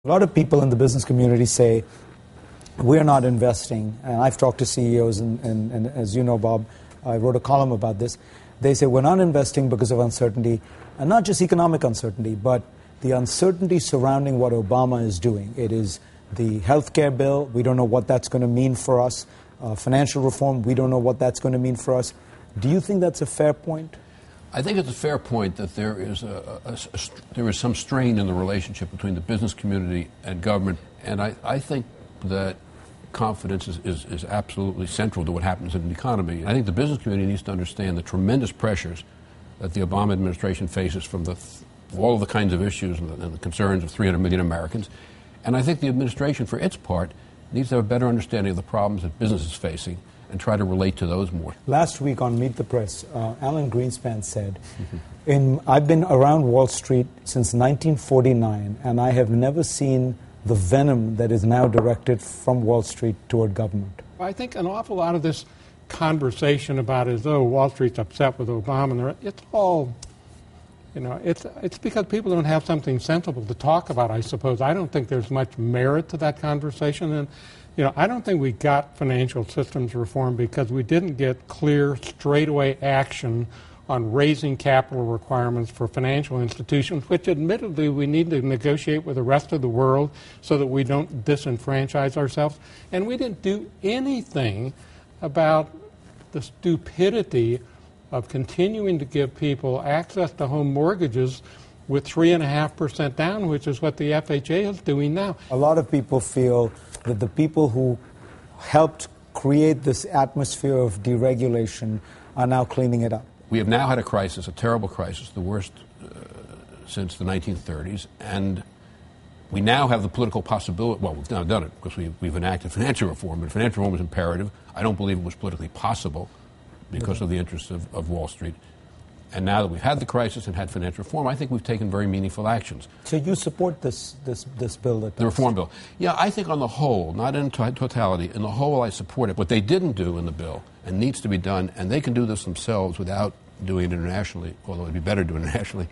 A lot of people in the business community say, we're not investing, and I've talked to CEOs, and as you know, Bob, I wrote a column about this. They say we're not investing because of uncertainty, and not just economic uncertainty, but the uncertainty surrounding what Obama is doing. It is the health care bill. We don't know what that's going to mean for us. Financial reform, we don't know what that's going to mean for us. Do you think that's a fair point? I think it's a fair point that there is some strain in the relationship between the business community and government, and I think that confidence is absolutely central to what happens in the economy. I think the business community needs to understand the tremendous pressures that the Obama administration faces from all of the kinds of issues and the concerns of 300 million Americans, and I think the administration, for its part, needs to have a better understanding of the problems that business is facing and try to relate to those more. Last week on Meet the Press, Alan Greenspan said, I've been around Wall Street since 1949, and I have never seen the venom that is now directed from Wall Street toward government. I think an awful lot of this conversation about as though Wall Street's upset with Obama, it's all, it's because people don't have something sensible to talk about, I suppose. I don't think there's much merit to that conversation, and I don't think we got financial systems reform because we didn't get clear, straightaway action on raising capital requirements for financial institutions, which admittedly we need to negotiate with the rest of the world so that we don't disenfranchise ourselves. And we didn't do anything about the stupidity of continuing to give people access to home mortgages with 3.5% down, which is what the FHA is doing now. A lot of people feel that the people who helped create this atmosphere of deregulation are now cleaning it up. We have now had a crisis, a terrible crisis, the worst since the 1930s, and we now have the political possibility, well, we've now done it because we've enacted financial reform, and financial reform was imperative. I don't believe it was politically possible because of the interests of Wall Street. And now that we've had the crisis and had financial reform, I think we've taken very meaningful actions. So you support this bill? The reform bill. Yeah, I think on the whole, not in totality, in the whole I support it. What they didn't do in the bill, and needs to be done, and they can do this themselves without doing it internationally, although it would be better to do it internationally,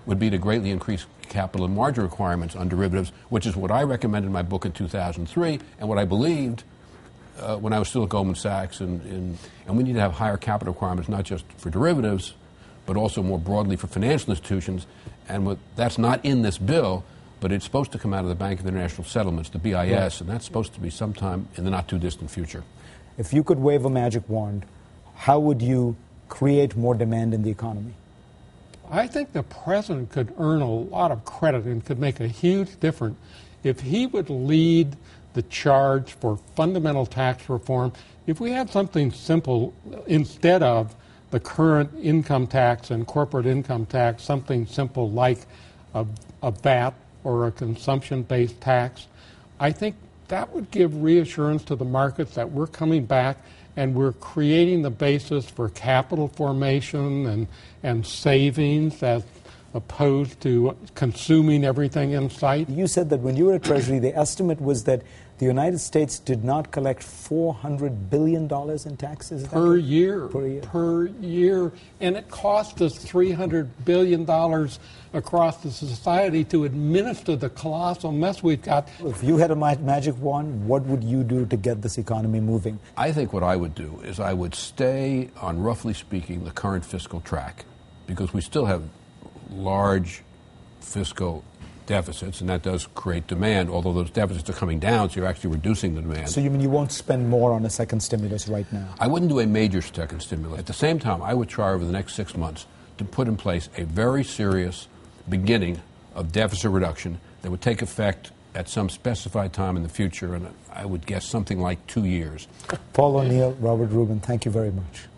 would be to greatly increase capital and margin requirements on derivatives, which is what I recommended in my book in 2003, and what I believed when I was still at Goldman Sachs. And we need to have higher capital requirements, not just for derivatives, but also more broadly for financial institutions. And that's not in this bill, but it's supposed to come out of the Bank of International Settlements, the BIS, right. And that's supposed to be sometime in the not-too-distant future. If you could wave a magic wand, how would you create more demand in the economy? I think the president could earn a lot of credit and could make a huge difference if he would lead the charge for fundamental tax reform. If we had something simple instead of the current income tax and corporate income tax, something simple like a VAT or a consumption-based tax, I think that would give reassurance to the markets that we're coming back and we're creating the basis for capital formation and savings as opposed to consuming everything in sight. You said that when you were at Treasury, the estimate was that the United States did not collect $400 billion in taxes per year. And it cost us $300 billion across the society to administer the colossal mess we've got. If you had a magic wand, what would you do to get this economy moving? I think what I would do is I would stay on, roughly speaking, the current fiscal track, because we still have large fiscal deficits, and that does create demand, although those deficits are coming down, so you're actually reducing the demand. So you mean you won't spend more on a second stimulus right now? I wouldn't do a major second stimulus. At the same time, I would try over the next 6 months to put in place a very serious beginning of deficit reduction that would take effect at some specified time in the future, and I would guess something like 2 years. Paul O'Neill, Robert Rubin, thank you very much.